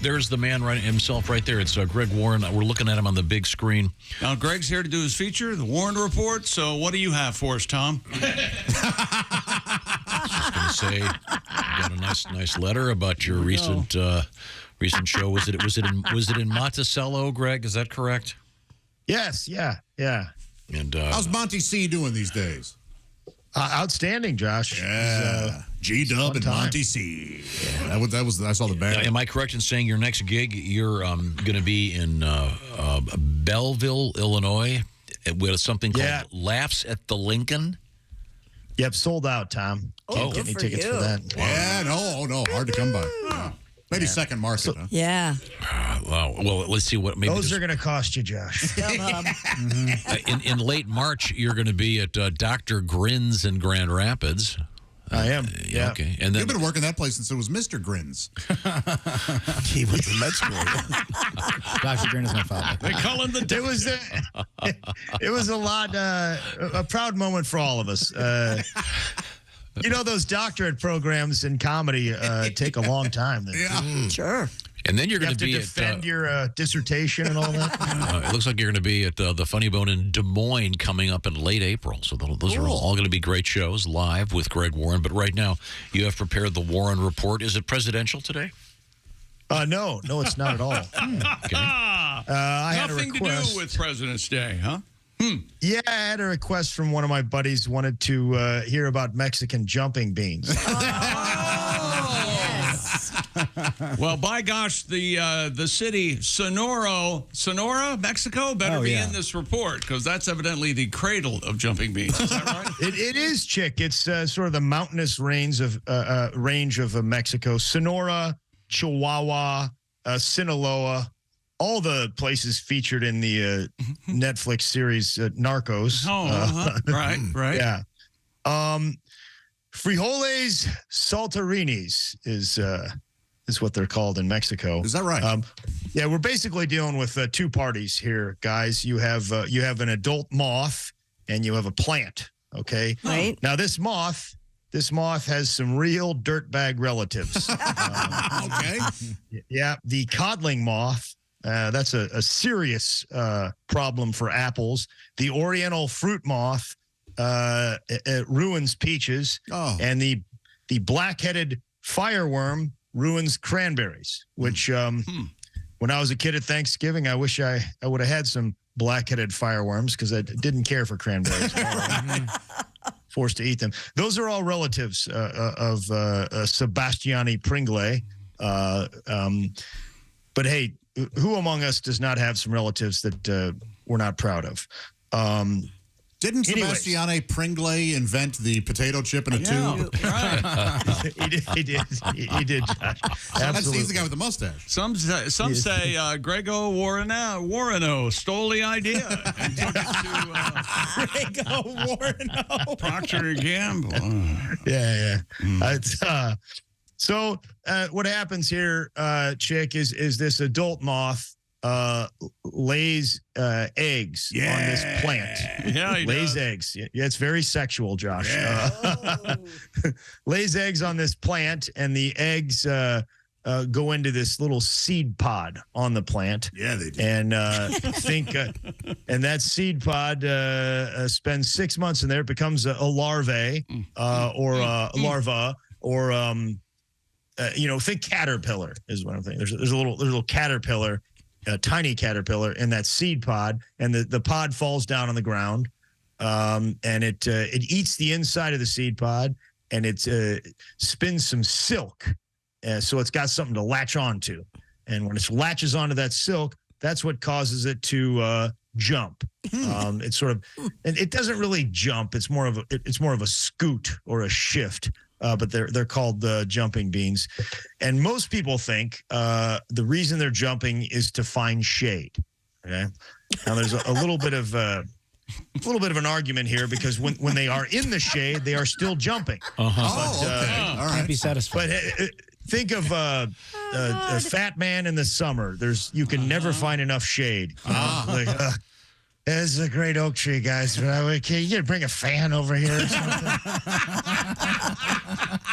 there's the man himself right there. It's Greg Warren. We're looking at him on the big screen. Now, Greg's here to do his feature, the Warren Report. So what do you have for us, Tom? Just going to say, you got a nice letter about your recent show. Was it in Monticello, Greg? Is that correct? Yes. Yeah. And how's Monty C doing these days? Outstanding, Josh. Yeah, G-Dub and Monty C. Yeah, that was. I saw the band. Am I correct in saying your next gig you're going to be in Belleville, Illinois, with something called Laughs at the Lincoln? Yep, sold out, Tom. Can't get any tickets for that. Yeah, no, hard to come by. Yeah. Maybe second market. Huh? Yeah. Well, let's see what maybe those are going to cost you, Josh. In late March, you're going to be at Dr. Grins in Grand Rapids. I am. Yeah. Okay. And then you've been working that place since it was Mr. Grins. He was the med school. Dr. Grin is my father. They call him the. It was a lot. A proud moment for all of us. You know, those doctorate programs in comedy take a long time. Sure. And then you're going to be defend your dissertation and all that. It looks like you're going to be at the Funny Bone in Des Moines coming up in late April. So those are all going to be great shows live with Greg Warren. But right now, you have prepared the Warren Report. Is it presidential today? No, it's not at all. Okay. I had Nothing a request. to do with President's Day, huh? Yeah, I had a request from one of my buddies. Wanted to hear about Mexican jumping beans. Well, by gosh, the city Sonora, Mexico, better be in this report because that's evidently the cradle of jumping beans. Is that right? It is, Chick. It's sort of the mountainous range of Mexico. Sonora, Chihuahua, Sinaloa, all the places featured in the Netflix series Narcos. Right. Yeah. Frijoles saltarinis is what they're called in Mexico. Is that right? Yeah, we're basically dealing with two parties here, guys. You have an adult moth and you have a plant. Okay. Right. Now this moth has some real dirtbag relatives. Okay. Yeah, the codling moth. That's a serious problem for apples. The Oriental fruit moth it ruins peaches, and the black-headed fireworm ruins cranberries. Which, when I was a kid at Thanksgiving, I wish I would have had some black-headed fireworms because I didn't care for cranberries. Forced to eat them. Those are all relatives of Sebastiani Pringle. But hey, who among us does not have some relatives that we're not proud of? Didn't Sebastiane Pringle invent the potato chip in a tube? Right. He did. Absolutely. He's the guy with the mustache. Some say Grego Warreno stole the idea and took it to Grego Warreno. Procter & Gamble. Yeah. So what happens here, Chick, is this adult moth lays eggs on this plant. Yeah, he lays does. eggs. Yeah, it's very sexual, Josh. Yeah. Lays eggs on this plant, and the eggs go into this little seed pod on the plant. Yeah, they do. And and that seed pod spends 6 months in there. It becomes a larvae or a larva or think caterpillar is what I'm thinking. There's a little caterpillar. A tiny caterpillar in that seed pod, and the pod falls down on the ground, and it eats the inside of the seed pod, and it spins some silk, so it's got something to latch onto, and when it latches onto that silk, that's what causes it to jump. It's sort of, and it doesn't really jump. It's more of a scoot or a shift. But they're called jumping beans, and most people think the reason they're jumping is to find shade. Okay, now there's a little bit of an argument here because when they are in the shade, they are still jumping. Okay. All right. Can't be satisfied. But think of a fat man in the summer. You can never find enough shade. This is a great oak tree, guys. Can you bring a fan over here or something?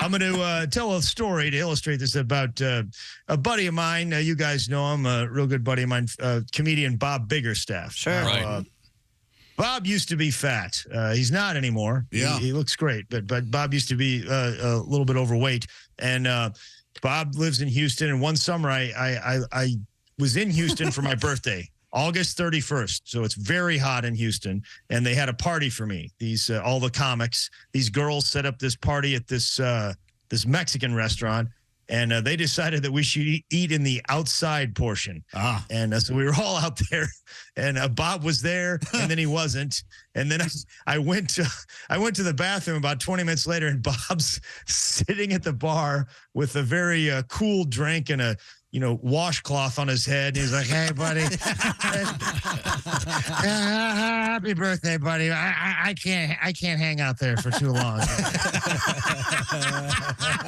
I'm going to tell a story to illustrate this about a buddy of mine. You guys know him, a real good buddy of mine, comedian Bob Biggerstaff. Sure. Right. Bob used to be fat. He's not anymore. Yeah. He looks great, but Bob used to be a little bit overweight. And Bob lives in Houston. And one summer, I was in Houston for my birthday, August 31st. So it's very hot in Houston. And they had a party for me. These all the comics, these girls set up this party at this Mexican restaurant. And they decided that we should eat in the outside portion. And so we were all out there, and Bob was there, and then he wasn't. And then I went to the bathroom about 20 minutes later, and Bob's sitting at the bar with a very cool drink and a washcloth on his head. He's like, "Hey, buddy, happy birthday, buddy. I can't hang out there for too long."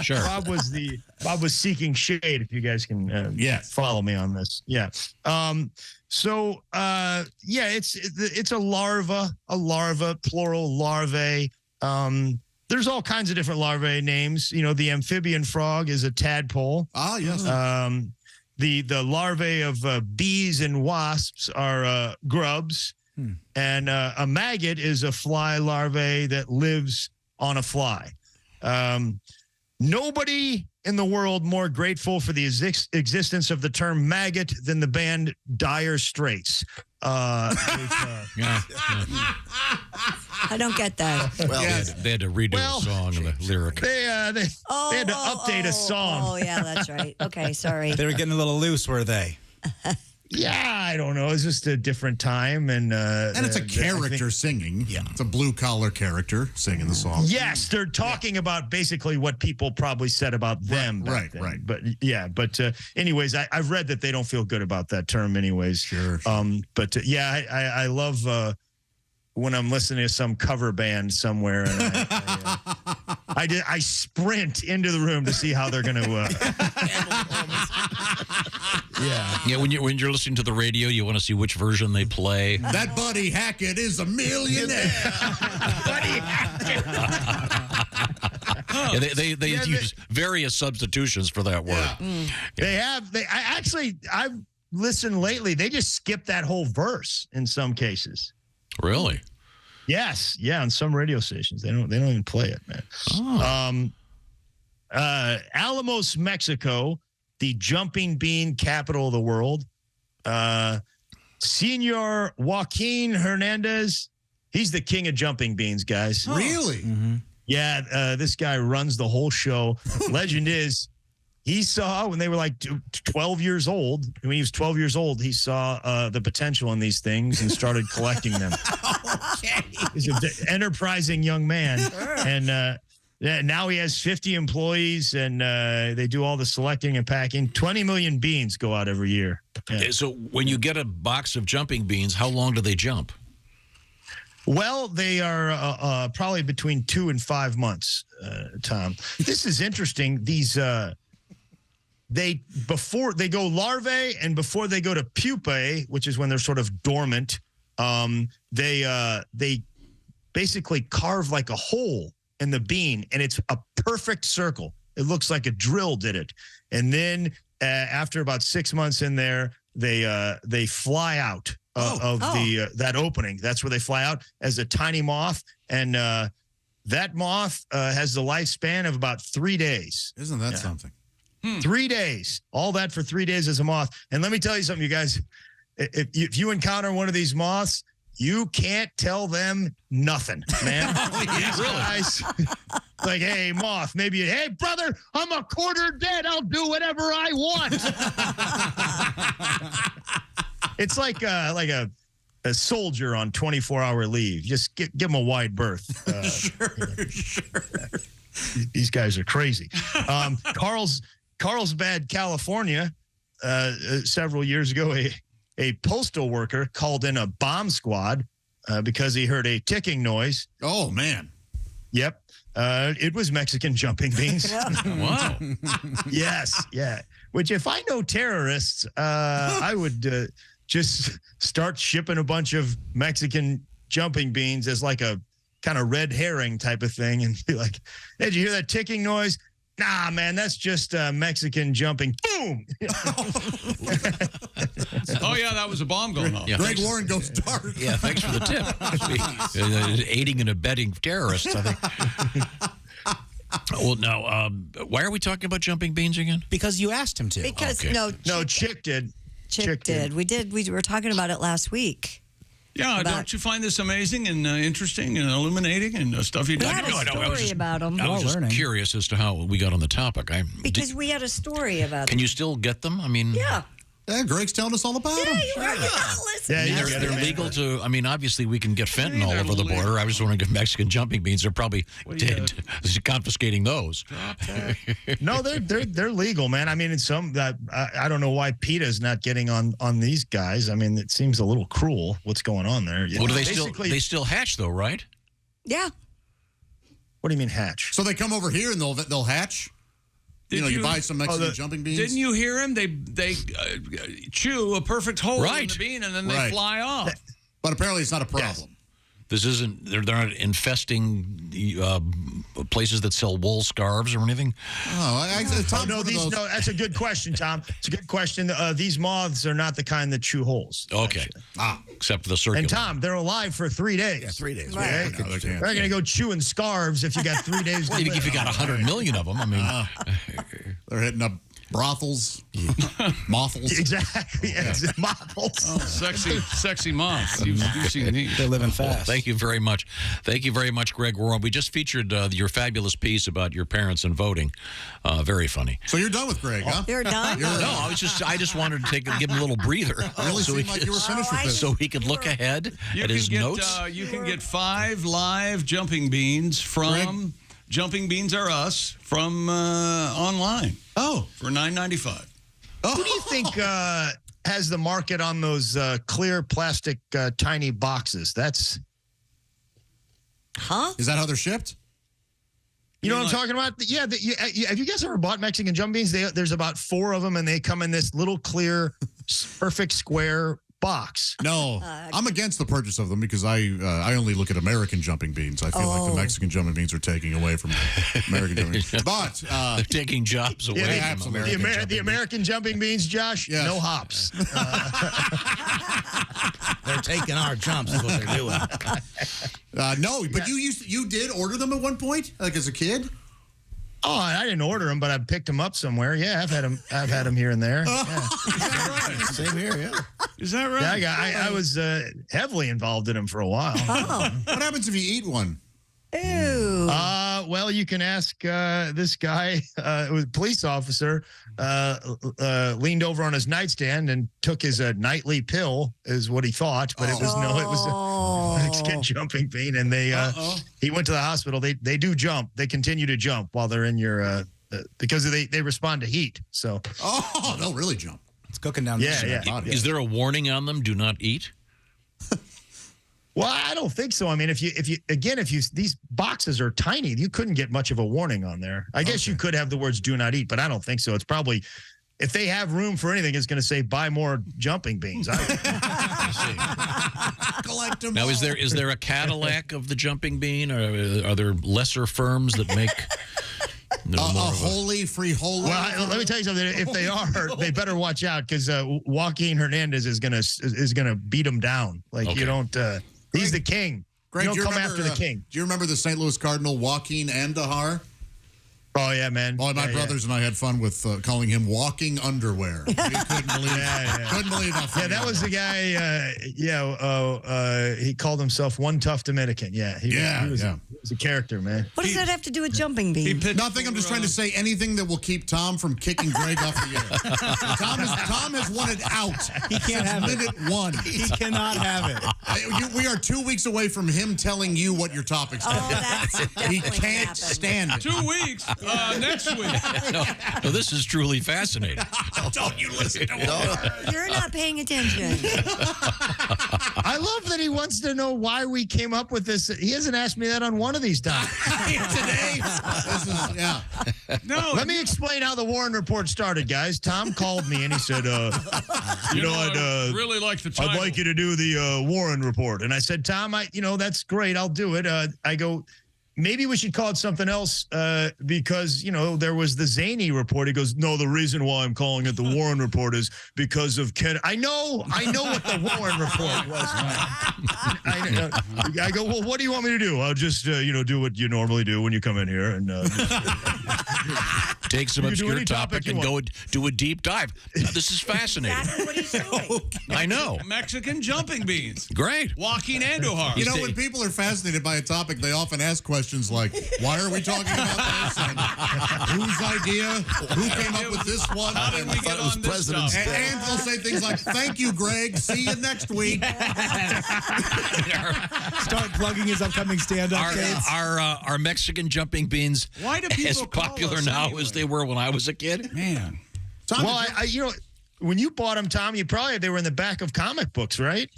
Sure. Bob was seeking shade. If you guys can, follow me on this. Yeah. It's a larva, plural larvae. There's all kinds of different larvae names. The amphibian frog is a tadpole. Ah, yes. The larvae of bees and wasps are grubs. And a maggot is a fly larvae that lives on a fly. Nobody in the world more grateful for the existence of the term maggot than the band Dire Straits. Yeah. I don't get that. Well, they had to redo a song and the lyric. They had to update a song. Oh, yeah, that's right. Okay, sorry. They were getting a little loose, were they? Yeah, I don't know. It's just a different time, and it's a character singing. Yeah, it's a blue collar character singing the song. Yes, they're talking about basically what people probably said about them. Right. But anyways, I've read that they don't feel good about that term, anyways. Sure. I love when I'm listening to some cover band somewhere, and I sprint into the room to see how they're going to. Yeah. When you're listening to the radio, you want to see which version they play. That Buddy Hackett is a millionaire. Buddy Hackett. They use various substitutions for that word. Yeah. I've listened lately. They just skip that whole verse in some cases. Really? Yes. Yeah. On some radio stations, they don't even play it, man. Alamos, Mexico, the jumping bean capital of the world. Senor Joaquin Hernandez, he's the king of jumping beans, guys. Really? Mm-hmm. Yeah, this guy runs the whole show. Legend is, he saw when they were like 12 years old, when he was 12 years old, he saw the potential in these things and started collecting them. Okay. He's an enterprising young man. Sure. And now he has 50 employees, and they do all the selecting and packing. 20 million beans go out every year. Yeah. So when you get a box of jumping beans, how long do they jump? Well, they are probably between 2 and 5 months, Tom. This is interesting. These before they go larvae and before they go to pupae, which is when they're sort of dormant, they basically carve like a hole in the bean, and it's a perfect circle. It looks like a drill did it. And then after about 6 months in there, they fly out of that opening. That's where they fly out as a tiny moth, and that moth has the lifespan of about 3 days. Isn't that something? 3 days. All that for 3 days as a moth. And let me tell you something, you guys. If you encounter one of these moths, you can't tell them nothing, man. These guys, like, hey, moth, maybe, hey, brother, I'm a quarter dead. I'll do whatever I want. It's like a soldier on 24-hour leave. Just give them a wide berth. Sure. These guys are crazy. Carlsbad, California, several years ago, a postal worker called in a bomb squad because he heard a ticking noise. Oh, man. Yep. It was Mexican jumping beans. Wow. Yes. Yeah. Which, if I know terrorists, I would just start shipping a bunch of Mexican jumping beans as like a kind of red herring type of thing and be like, hey, did you hear that ticking noise? Nah, man, that's just Mexican jumping. Boom! Oh, yeah, that was a bomb going off. Yeah, Greg Warren goes dark. Yeah, thanks for the tip. Aiding and abetting terrorists, I think. Well, now, why are we talking about jumping beans again? Because you asked him to. Because Okay. No, Chick did. Chick did. We were talking about it last week. Yeah, About- don't you find this amazing and interesting and illuminating and stuff you We do? had a story about them. I was just learning. curious as to how we got on the topic. Because we had a story about Can them. you still get them? I mean, Yeah. Yeah, Greg's telling us all about Yeah, him. you are not listening. Yeah, they're legal to. I mean, obviously, we can get fentanyl they're over the border. legal. I was just wondering if Mexican jumping beans are probably dead, confiscating those. No, they're legal, man. I mean, in some that I don't know why PETA's not getting on these guys. I mean, it seems a little cruel what's going on there. Well, do they Basically- still hatch though, right? Yeah. What do you mean hatch? So they come over here and they'll hatch. You buy some Mexican jumping beans. Didn't you hear him? They chew a perfect hole in Right. the bean and then they Right. fly off. But apparently it's not a problem. This isn't. They're not infesting places that sell wool scarves or anything. Tom's No, one of those- that's a good question, Tom. It's a good question. These moths are not the kind that chew holes. Okay. Except for the circular. And Tom, they're alive for 3 days. Yeah, 3 days. Right. Okay. No, they can't. They're not going to go chewing scarves if you got 3 days. Well, to if live. you got 100 million of them, I mean, They're hitting up brothels, mothels. Exactly. Yes. Moths. Oh, sexy moths. You've seen these. They're living well, fast. thank you very much. Thank you very much, Greg Warren. We just featured your fabulous piece about your parents and voting. Very funny. So you're done with Greg, huh? You're done? No, I just wanted to give him a little breather. Really so seemed like you were finished with this. So he could look ahead at his notes. You can get 5 live jumping beans from Jumping Beans Are Us from online. Oh. For $9.95. Who do you think has the market on those clear plastic tiny boxes? That's Huh? Is that how they're shipped? you know what I'm talking about? Yeah. Have you guys ever bought Mexican jumping beans? There's about 4 of them, and they come in this little clear, perfect square box. No, I'm against the purchase of them because I only look at American jumping beans. I feel like the Mexican jumping beans are taking away from American jumping beans. But They're taking jobs away Yeah, from absolutely. American The American jumping beans, Josh, Yes. no hops. They're taking our jumps is what they're doing. no, but you did order them at one point, like as a kid. Oh, I didn't order them, but I picked them up somewhere. Yeah, I've had them here and there. Yeah. Same here, yeah. Is that right? Yeah, I was heavily involved in them for a while. Oh. What happens if you eat one? Ew. Well, you can ask this guy, it was a police officer, leaned over on his nightstand and took his nightly pill, is what he thought, but it was a Mexican jumping bean, and he went to the hospital. They do jump. They continue to jump while they're in your because they respond to heat. So they'll really jump. It's cooking down Yeah. Is there a warning on them? Do not eat? Well, I don't think so. I mean, if these boxes are tiny, you couldn't get much of a warning on there. I guess you could have the words "do not eat," but I don't think so. It's probably, if they have room for anything, it's going to say "buy more jumping beans." Collect them. Now, all. is there a Cadillac of the jumping bean, or are there lesser firms that make a holy frijoles? Well, let me tell you something. If they are, they better watch out because Joaquin Hernandez is gonna beat them down. Like Okay. you don't. He's the king. Greg, you do don't you come remember, after the king. Do you remember the St. Louis Cardinal Joaquin Andahar? Oh yeah, man. Well, my brothers and I had fun with calling him walking underwear. We couldn't believe couldn't believe how Yeah, funny that was the guy. He called himself One Tough Dominican. Yeah, he was a character, man. What does that have to do with jumping beans? Nothing. I'm just trying to say anything that will keep Tom from kicking Greg off the air. Tom has wanted out. He can't have it. minute 1. He cannot have it. We are 2 weeks away from him telling you what your topics are. Oh, that's He definitely can't happen. stand it. 2 weeks. Next week. No, this is truly fascinating. Don't you listen to him. You're not paying attention. I love that he wants to know why we came up with this. He hasn't asked me that on one of these times. Today, this is, yeah. No. Let me explain how the Warren Report started, guys. Tom called me and he said, I really like the title. I'd like you to do the Warren Report. And I said, Tom, that's great. I'll do it. I go, maybe we should call it something else because, there was the Zany Report. He goes, no, the reason why I'm calling it the Warren Report is because of Ken. I know what the Warren Report was. I go, well, what do you want me to do? I'll just, do what you normally do when you come in here and take some You can do obscure any topic topic you and go want. do a deep dive. Now, this is fascinating. Exactly what he's doing. I know. Mexican jumping beans. Great. Joaquin Hernandez. You know, when people are fascinated by a topic, they often ask questions like, why are we talking about this? And whose idea? Who came up with this one? How did we get on this stuff? And they'll say things like, thank you, Greg. See you next week. Start plugging his upcoming stand-up dates. Our Mexican jumping beans Why do people as call popular us now anyway? as they were when I was a kid? Man. Tom, well, when you bought them, Tom, they were in the back of comic books, right?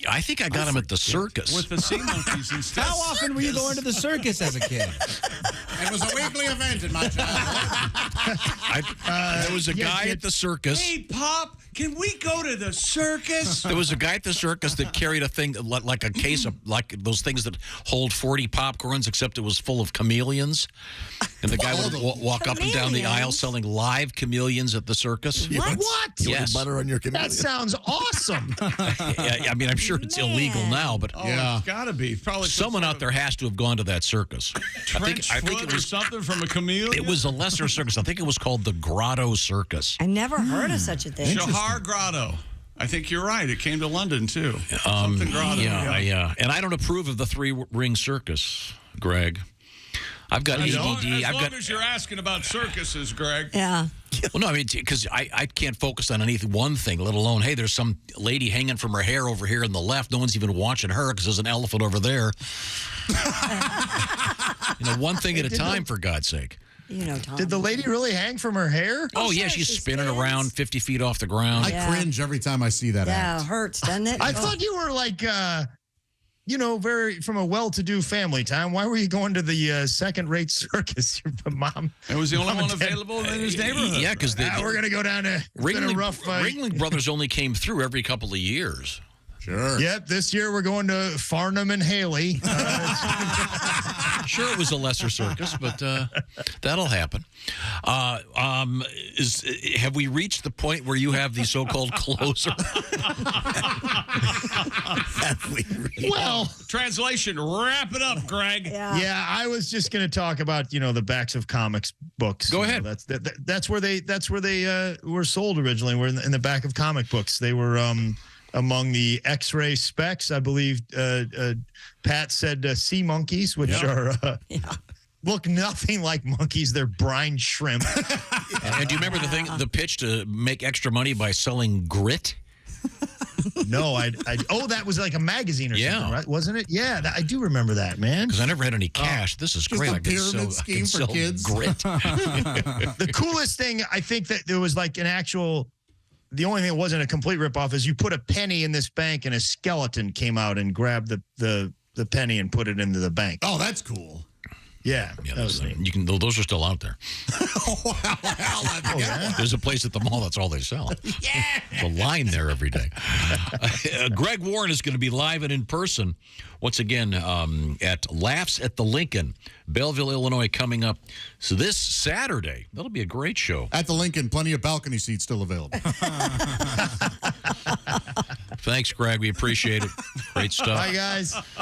I think I got them at the circus. With the sea monkeys instead. How often were you going to the circus as a kid? it was a weekly event in my childhood. There was a guy at the circus. Hey, Pop, can we go to the circus? There was a guy at the circus that carried a thing like a case of like those things that hold 40 popcorns, except it was full of chameleons. And the guy would walk up and down the aisle selling live chameleons at the circus. What? Yes. Butter on your chameleon. That sounds awesome. Yeah, I mean, I'm sure it's illegal now, but It's got to be. Probably someone out there has to have gone to that circus. Trench I think foot it or was something from a chameleon. it was a lesser circus. I think it was called the Grotto Circus. I never heard of such a thing. Shahar Grotto. I think you're right. It came to London, too. Something Grotto. Yeah. And I don't approve of the three-ring circus, Greg. I've got ADD. As long as you're asking about circuses, Greg. Yeah. Well, no, I mean, because I can't focus on anything, one thing, let alone, hey, there's some lady hanging from her hair over here on the left. No one's even watching her because there's an elephant over there. One thing at a time, for God's sake. Tom. Did the lady really hang from her hair? Oh, yeah, sure, she's she spinning spins. around 50 feet off the ground. I cringe every time I see that Yeah, act. it hurts, doesn't it? I thought you were like, very from a well-to-do family, Tom. Why were you going to the second-rate circus? Your mom. It was the only Mom one and Dad- available in his neighborhood. Yeah, because We're going to go down to it's been a rough Ringling Brothers only came through every couple of years. Sure. Yep, this year we're going to Farnham and Haley. Sure, it was a lesser circus, but that'll happen. Have we reached the point where you have the so-called closer? Well, Translation, wrap it up, Greg. yeah, I was just going to talk about the backs of comics books. Go ahead. That's where they were sold originally. Were in the back of comic books. They were among the X-ray specs, I believe. Pat said sea monkeys, which are look nothing like monkeys. They're brine shrimp. And do you remember the pitch to make extra money by selling grit? No, that was like a magazine or something, right? Wasn't it? Yeah, I do remember that, man. Because I never had any cash. This is Just great. a I can pyramid sell, scheme for kids. Grit. The coolest thing, I think, that there was like an actual. The only thing that wasn't a complete ripoff is you put a penny in this bank and a skeleton came out and grabbed the penny and put it into the bank. Oh, that's cool. Yeah, Yeah, that was neat. you can. Those are still out there. Yeah. There's a place at the mall that's all they sell. Yeah, the line there every day. Greg Warren is going to be live and in person once again at Laughs at the Lincoln, Belleville, Illinois, coming up. So this Saturday, that'll be a great show. At the Lincoln, plenty of balcony seats still available. Thanks, Greg. We appreciate it. Great stuff. Bye, guys.